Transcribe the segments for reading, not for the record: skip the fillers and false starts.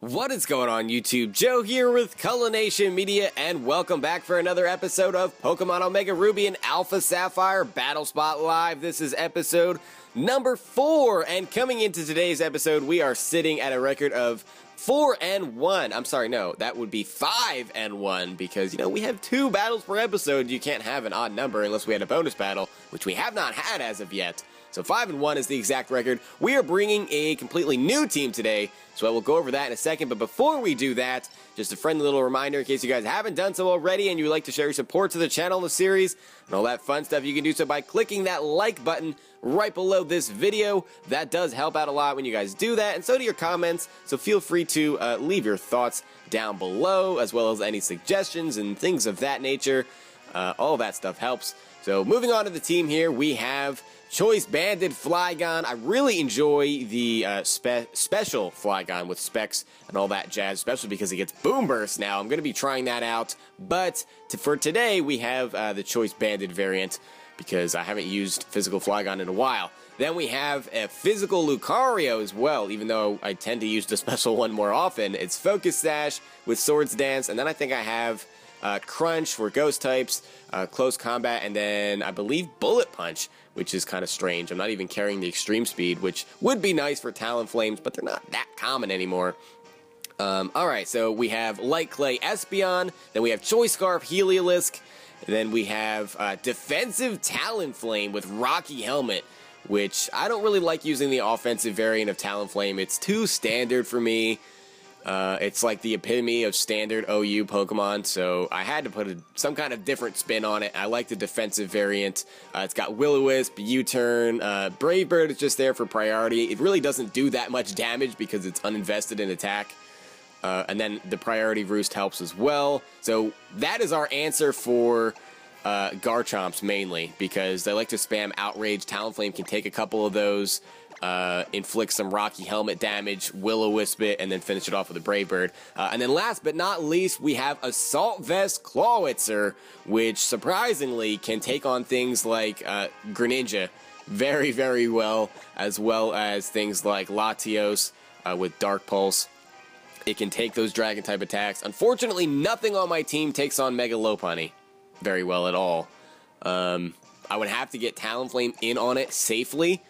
What is going on YouTube? Joe here with Culination Media, and welcome back for another episode of Pokemon Omega Ruby and Alpha Sapphire Battle Spot Live. This is episode number 4, and coming into today's episode, we are sitting at a record of 4-1. I'm sorry, no, that would be 5-1, because, you know, we have 2 battles per episode. You can't have an odd number unless we had a bonus battle, which we have not had as of yet. So 5-1 is the exact record. We are bringing a completely new team today, so I will go over that in a second. But before we do that, just a friendly little reminder in case you guys haven't done so already and you would like to show your support to the channel and the series and all that fun stuff, you can do so by clicking that like button right below this video. That does help out a lot when you guys do that, and so do your comments. So feel free to leave your thoughts down below, as well as any suggestions and things of that nature. All that stuff helps. So moving on to the team here, we have Choice Banded Flygon. I really enjoy the special Flygon with specs and all that jazz, especially because it gets Boom Burst now. I'm going to be trying that out, but for today we have the Choice Banded variant because I haven't used physical Flygon in a while. Then we have a physical Lucario as well, even though I tend to use the special one more often. It's Focus Sash with Swords Dance, and then I think I have Crunch for Ghost types, Close Combat, and then I believe Bullet Punch, which is kind of strange. I'm not even carrying the Extreme Speed, which would be nice for Talonflames, but they're not that common anymore. Alright, so we have Light Clay Espeon, then we have Choice Scarf Heliolisk, and then we have Defensive Talonflame with Rocky Helmet, which I don't really like using the offensive variant of Talonflame. It's too standard for me. It's like the epitome of standard OU Pokemon, so I had to put some kind of different spin on it. I like the defensive variant. It's got Will-O-Wisp, U-Turn, Brave Bird is just there for priority. It really doesn't do that much damage because it's uninvested in attack. And then the Priority Roost helps as well. So that is our answer for Garchomps mainly, because they like to spam Outrage. Talonflame can take a couple of those, inflict some Rocky Helmet damage, Will-O-Wisp it, and then finish it off with a Brave Bird. And then last but not least, we have Assault Vest Clawitzer, which surprisingly can take on things like Greninja very, very well as things like Latios with Dark Pulse. It can take those Dragon-type attacks. Unfortunately, nothing on my team takes on Mega Lopunny very well at all. I would have to get Talonflame in on it safely,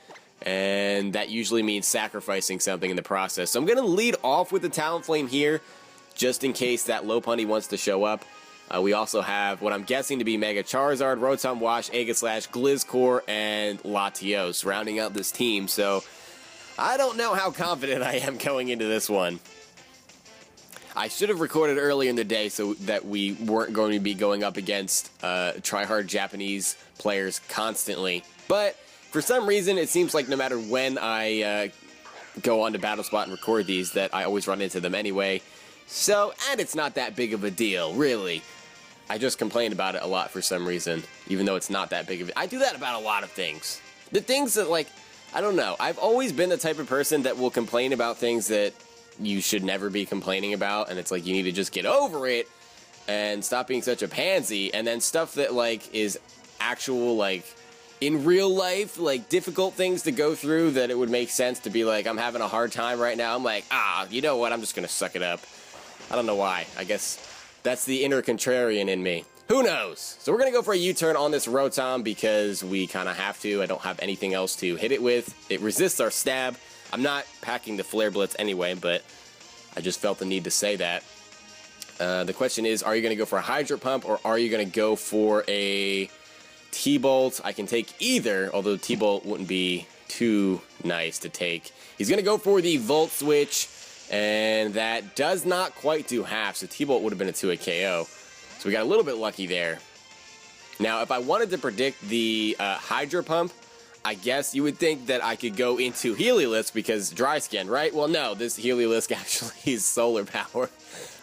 and that usually means sacrificing something in the process. So I'm going to lead off with the Talonflame here, just in case that Lopunny wants to show up. We also have what I'm guessing to be Mega Charizard, Rotom Wash, Aegislash, Gliscor, and Latios rounding out this team. So I don't know how confident I am going into this one. I should have recorded earlier in the day so that we weren't going to be going up against try-hard Japanese players constantly. But for some reason, it seems like no matter when I go on to BattleSpot and record these, that I always run into them anyway. So, and it's not that big of a deal, really. I just complain about it a lot for some reason, even though it's not that big of a... I do that about a lot of things. The things that, like, I don't know. I've always been the type of person that will complain about things that you should never be complaining about, and it's like you need to just get over it and stop being such a pansy. And then stuff that, like, is actual, like, in real life, like, difficult things to go through that it would make sense to be like, I'm having a hard time right now. I'm like, you know what, I'm just gonna suck it up. I don't know why. I guess that's the inner contrarian in me. Who knows? So we're gonna go for a U-turn on this Rotom because we kind of have to. I don't have anything else to hit it with. It resists our stab. I'm not packing the Flare Blitz anyway, but I just felt the need to say that. The question is, are you going to go for a Hydro Pump, or are you going to go for a T-Bolt? I can take either, although T-Bolt wouldn't be too nice to take. He's going to go for the Volt Switch, and that does not quite do half, so T-Bolt would have been a 2-hit KO. So we got a little bit lucky there. Now, if I wanted to predict the Hydro Pump, I guess you would think that I could go into Heliolisk because Dry Skin, right? Well, no, this Heliolisk actually is Solar Power.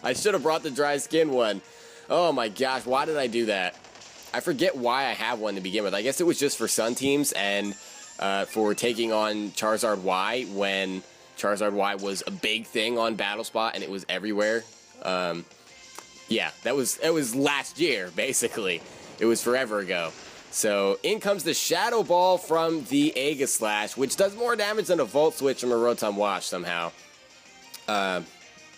I should have brought the Dry Skin one. Oh my gosh, why did I do that? I forget why I have one to begin with. I guess it was just for Sun teams and for taking on Charizard Y when Charizard Y was a big thing on BattleSpot and it was everywhere. Yeah, it was last year, basically. It was forever ago. So in comes the Shadow Ball from the Aegislash, which does more damage than a Volt Switch from a Rotom Wash somehow.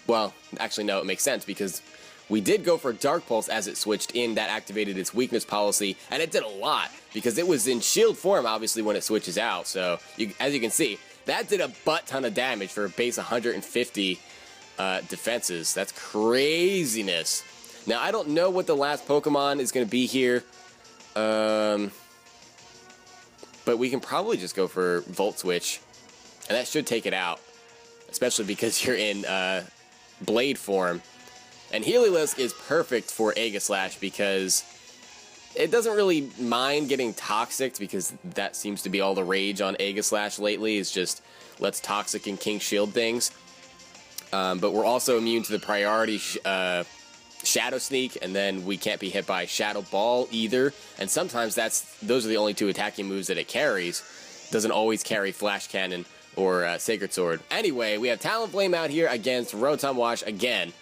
Well, actually, no, it makes sense because we did go for Dark Pulse as it switched in. That activated its weakness policy, and it did a lot because it was in shield form, obviously, when it switches out. So, as you can see, that did a butt ton of damage for a base 150 defenses. That's craziness. Now, I don't know what the last Pokemon is going to be here, but we can probably just go for Volt Switch, and that should take it out, especially because you're in Blade form. And Heliolisk is perfect for Aegislash because it doesn't really mind getting Toxic, because that seems to be all the rage on Aegislash lately, is just let's Toxic and King Shield things. But we're also immune to the priority Shadow Sneak, and then we can't be hit by Shadow Ball either. And sometimes those are the only 2 attacking moves that it carries. It doesn't always carry Flash Cannon or Sacred Sword. Anyway, we have Talonflame out here against Rotom Wash again.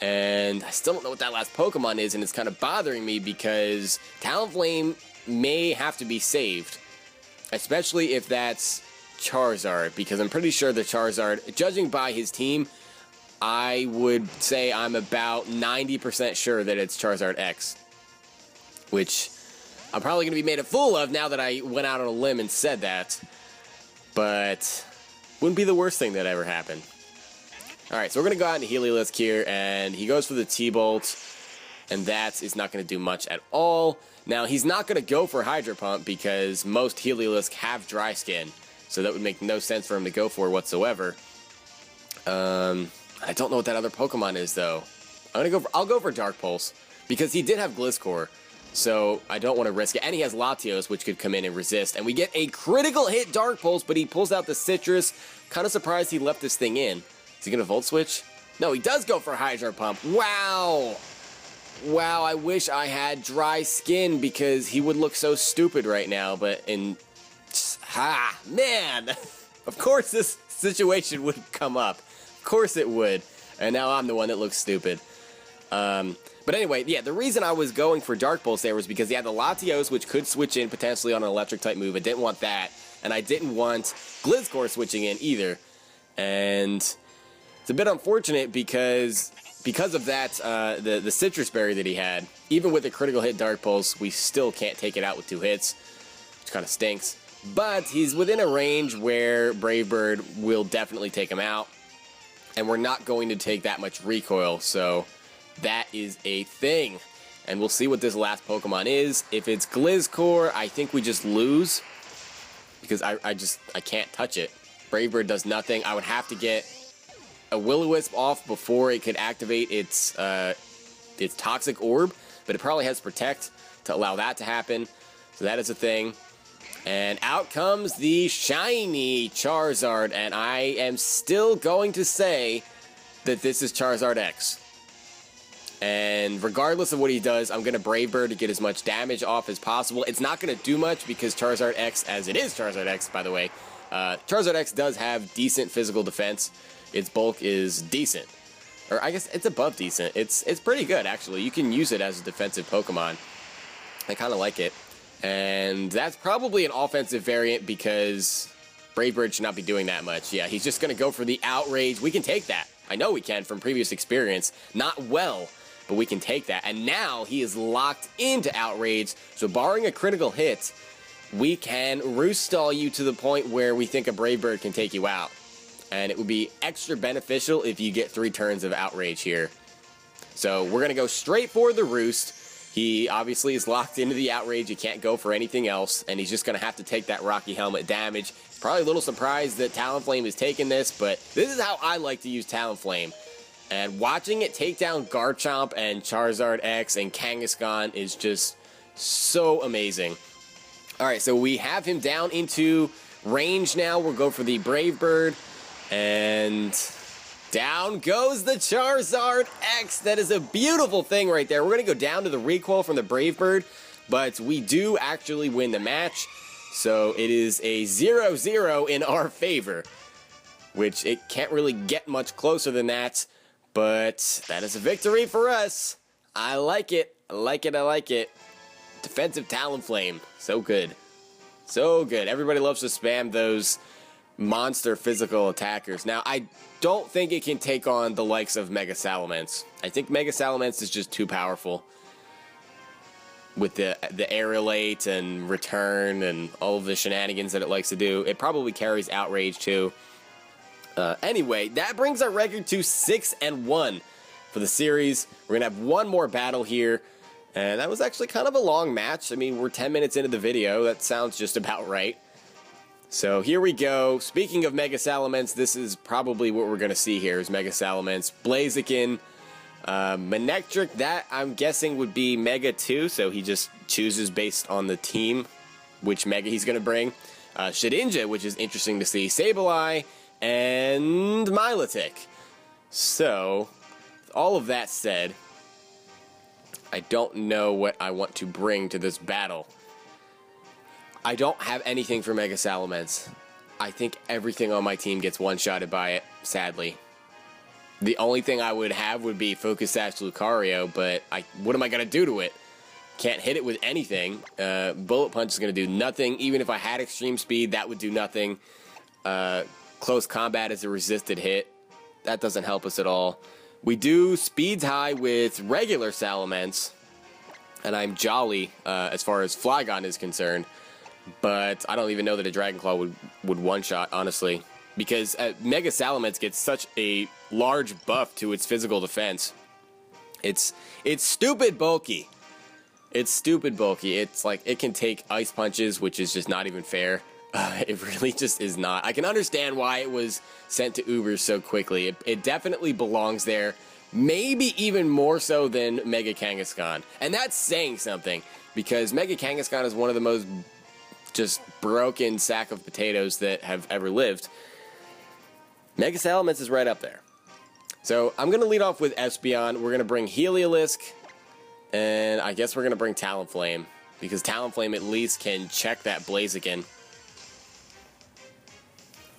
And I still don't know what that last Pokemon is, and it's kind of bothering me because Talonflame may have to be saved. Especially if that's Charizard, because I'm pretty sure the Charizard, judging by his team, I would say I'm about 90% sure that it's Charizard X. Which I'm probably going to be made a fool of now that I went out on a limb and said that. But wouldn't be the worst thing that ever happened. Alright, so we're going to go out into Heliolisk here, and he goes for the T-Bolt, and that is not going to do much at all. Now, he's not going to go for Hydro Pump because most Heliolisk have Dry Skin, so that would make no sense for him to go for whatsoever. I don't know what that other Pokemon is, though. I'll go for Dark Pulse, because he did have Gliscor, so I don't want to risk it. And he has Latios, which could come in and resist. And we get a critical hit Dark Pulse, but he pulls out the Citrus. Kind of surprised he left this thing in. Is he going to Volt Switch? No, he does go for Hydro Pump. Wow! Wow, I wish I had Dry Skin, because he would look so stupid right now, but man! Of course this situation would come up. Of course it would. And now I'm the one that looks stupid. But anyway, yeah, the reason I was going for Dark Pulse there was because he had the Latios, which could switch in potentially on an Electric-type move. I didn't want that. And I didn't want Gliscor switching in either. And it's a bit unfortunate because of that, the Citrus Berry that he had, even with a critical hit Dark Pulse, we still can't take it out with 2 hits, which kind of stinks. But he's within a range where Brave Bird will definitely take him out, and we're not going to take that much recoil, so that is a thing. And we'll see what this last Pokemon is. If it's Gliscor, I think we just lose, because I can't touch it. Brave Bird does nothing. I would have to get a Will-O-Wisp off before it could activate its Toxic Orb, but it probably has Protect to allow that to happen, so that is a thing. And out comes the shiny Charizard, and I am still going to say that this is Charizard X. And regardless of what he does, I'm going to Brave Bird to get as much damage off as possible. It's not going to do much because Charizard X, as it is Charizard X, by the way, Charizard X does have decent physical defense. Its bulk is decent. Or I guess it's above decent. It's pretty good, actually. You can use it as a defensive Pokemon. I kind of like it. And that's probably an offensive variant because Brave Bird should not be doing that much. Yeah, he's just going to go for the Outrage. We can take that. I know we can from previous experience. Not well, but we can take that. And now he is locked into Outrage. So barring a critical hit, we can Roost Stall you to the point where we think a Brave Bird can take you out. And it would be extra beneficial if you get 3 turns of Outrage here. So we're going to go straight for the Roost. He obviously is locked into the Outrage. He can't go for anything else, and he's just going to have to take that Rocky Helmet damage. Probably a little surprised that Talonflame is taking this, but this is how I like to use Talonflame. And watching it take down Garchomp and Charizard X and Kangaskhan is just so amazing. Alright, so we have him down into range now. We'll go for the Brave Bird, and down goes the Charizard X. That is a beautiful thing right there. We're going to go down to the recoil from the Brave Bird, but we do actually win the match. So it is a 0-0 in our favor, which it can't really get much closer than that, but that is a victory for us. I like it. I like it. I like it. Defensive Talonflame. So good. So good. Everybody loves to spam those monster physical attackers. Now, I don't think it can take on the likes of Mega Salamence. I think Mega Salamence is just too powerful. With the aerolate and return and all of the shenanigans that it likes to do. It probably carries Outrage too. Anyway, that brings our record to 6-1 for the series. We're going to have one more battle here. And that was actually kind of a long match. I mean, we're 10 minutes into the video. That sounds just about right. So here we go. Speaking of Mega Salamence, this is probably what we're going to see here is Mega Salamence. Blaziken. Manectric, that I'm guessing would be Mega 2, so he just chooses based on the team which Mega he's going to bring. Shedinja, which is interesting to see. Sableye, and Milotic. So, with all of that said, I don't know what I want to bring to this battle. I don't have anything for Mega Salamence. I think everything on my team gets one-shotted by it, sadly. The only thing I would have would be Focus Sash Lucario, but what am I going to do to it? Can't hit it with anything. Bullet Punch is going to do nothing. Even if I had Extreme Speed, that would do nothing. Close Combat is a resisted hit. That doesn't help us at all. We do Speeds High with regular Salamence, and I'm jolly as far as Flygon is concerned. But I don't even know that a Dragon Claw would one-shot, honestly. Because Mega Salamence gets such a large buff to its physical defense. It's stupid bulky. It's stupid bulky. It's like it can take Ice Punches, which is just not even fair. It really just is not. I can understand why it was sent to Ubers so quickly. It definitely belongs there. Maybe even more so than Mega Kangaskhan. And that's saying something. Because Mega Kangaskhan is one of the most just broken sack of potatoes that have ever lived. Mega Salamence is right up there. So I'm going to lead off with Espeon. We're going to bring Heliolisk. And I guess we're going to bring Talonflame. Because Talonflame at least can check that Blaziken.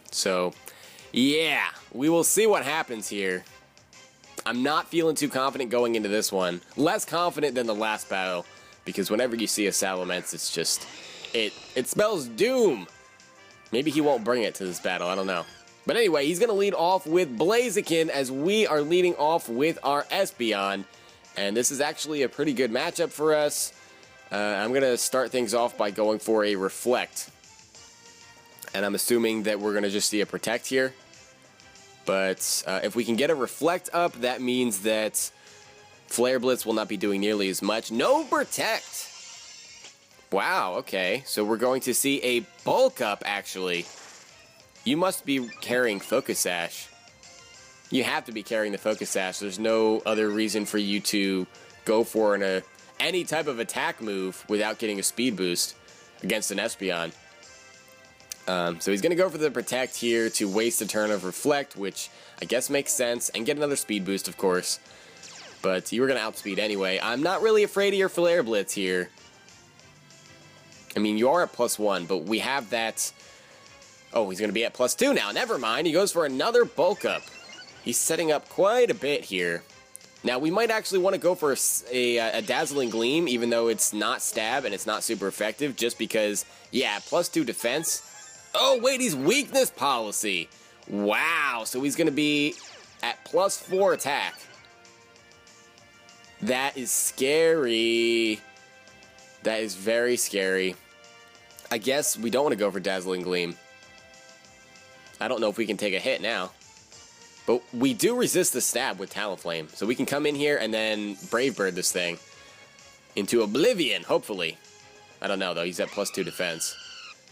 So, yeah. We will see what happens here. I'm not feeling too confident going into this one. Less confident than the last battle. Because whenever you see a Salamence, it's just... It spells doom. Maybe he won't bring it to this battle. I don't know. But anyway, he's going to lead off with Blaziken as we are leading off with our Espeon. And this is actually a pretty good matchup for us. I'm going to start things off by going for a Reflect. And I'm assuming that we're going to just see a Protect here. But if we can get a Reflect up, that means that Flare Blitz will not be doing nearly as much. No Protect! Wow, okay. So we're going to see a Bulk Up, actually. You must be carrying Focus Sash. You have to be carrying the Focus Sash. There's no other reason for you to go for any type of attack move without getting a speed boost against an Espeon. So he's going to go for the Protect here to waste a turn of Reflect, which I guess makes sense, and get another speed boost, of course. But you were going to outspeed anyway. I'm not really afraid of your Flare Blitz here. I mean, you are at +1, but we have that... Oh, he's going to be at +2 now. Never mind. He goes for another Bulk Up. He's setting up quite a bit here. Now, we might actually want to go for a Dazzling Gleam, even though it's not Stab and it's not super effective, just because, yeah, +2 defense. Oh, wait, he's Weakness Policy. Wow, so he's going to be at +4 attack. That is scary. That is very scary. I guess we don't want to go for Dazzling Gleam. I don't know if we can take a hit now. But we do resist the stab with Talonflame. So we can come in here and then Brave Bird this thing into oblivion, hopefully. I don't know, though. He's at +2 defense.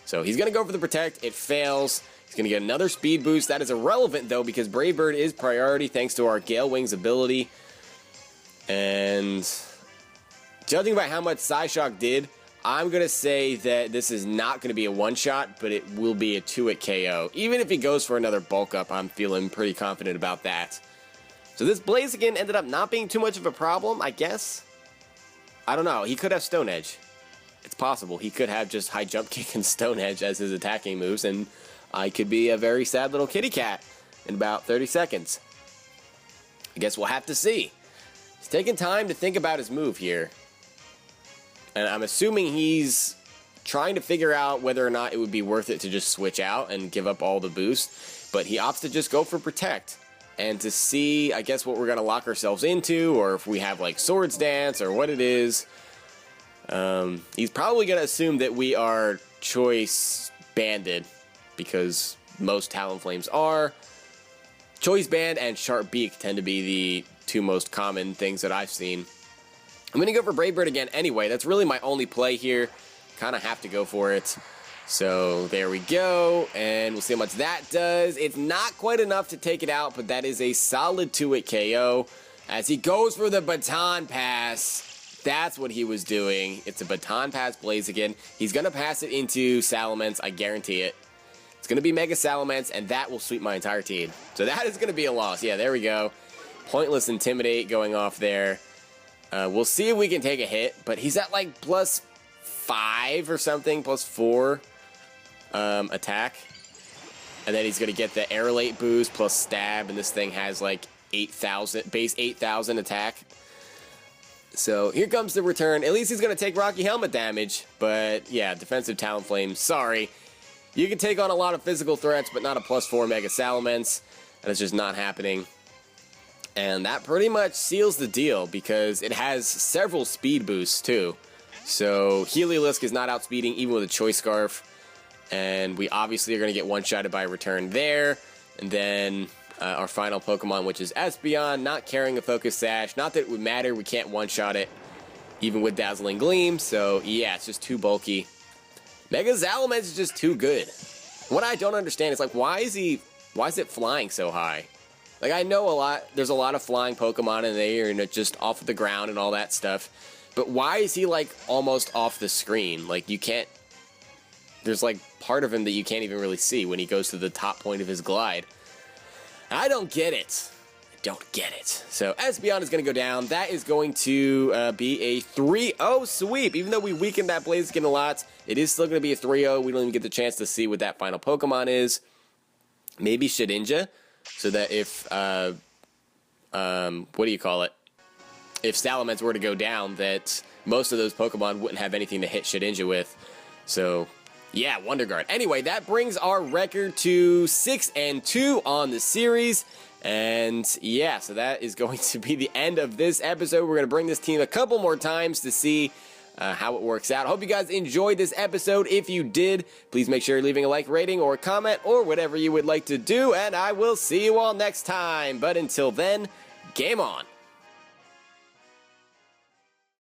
So he's going to go for the Protect. It fails. He's going to get another speed boost. That is irrelevant, though, because Brave Bird is priority thanks to our Gale Wings ability. And judging by how much Psyshock did, I'm going to say that this is not going to be a one-shot, but it will be a 2-hit KO. Even if he goes for another Bulk Up, I'm feeling pretty confident about that. So this Blaziken ended up not being too much of a problem, I guess. I don't know. He could have Stone Edge. It's possible. He could have just High Jump Kick and Stone Edge as his attacking moves, and I could be a very sad little kitty cat in about 30 seconds. I guess we'll have to see. He's taking time to think about his move here. And I'm assuming he's trying to figure out whether or not it would be worth it to just switch out and give up all the boost, but he opts to just go for Protect. And to see, I guess, what we're going to lock ourselves into, or if we have, like, Swords Dance, or what it is. He's probably going to assume that we are Choice Banded, because most Talonflames are. Choice Band and Sharp Beak tend to be the two most common things that I've seen. I'm going to go for Brave Bird again anyway. That's really my only play here. Kind of have to go for it. So there we go, and we'll see how much that does. It's not quite enough to take it out, but that is a solid 2-hit KO. As he goes for the Baton Pass, that's what he was doing. It's a Baton Pass Blaziken. He's going to pass it into Salamence, I guarantee it. It's going to be Mega Salamence, and that will sweep my entire team. So that is going to be a loss. Yeah, there we go. Pointless Intimidate going off there. We'll see if we can take a hit, but he's at like +5 or something, +4 attack. And then he's going to get the Aerolate boost plus Stab, and this thing has like 8,000, base 8,000 attack. So here comes the return. At least he's going to take Rocky Helmet damage, but yeah, defensive Talonflame, sorry. You can take on a lot of physical threats, but not a +4 Mega Salamence. And it's just not happening. And that pretty much seals the deal, because it has several speed boosts too. So Heliolisk is not outspeeding even with a Choice Scarf. And we obviously are going to get one-shotted by return there. And then our final Pokemon, which is Espeon, not carrying a Focus Sash. Not that it would matter, we can't one-shot it even with Dazzling Gleam. So yeah, it's just too bulky. Mega Salamence is just too good. What I don't understand is, like, why is it flying so high? Like, I know there's a lot of flying Pokemon in there, and it's just off the ground and all that stuff. But why is he, like, almost off the screen? Like, you can't, there's, like, part of him that you can't even really see when he goes to the top point of his glide. I don't get it. Don't get it. So Espeon is going to go down. That is going to be a 3-0 sweep. Even though we weakened that Blaziken a lot, it is still going to be a 3-0. We don't even get the chance to see what that final Pokemon is. Maybe Shedinja, so that if, what do you call it? If Salamence were to go down, that most of those Pokemon wouldn't have anything to hit Shedinja with. So, yeah, Wonder Guard. Anyway, that brings our record to 6-2 on the series. And yeah, so that is going to be the end of this episode. We're going to bring this team a couple more times to see how it works out. I hope you guys enjoyed this episode. If you did, please make sure you're leaving a like, rating, or a comment, or whatever you would like to do. And I will see you all next time. But until then, game on.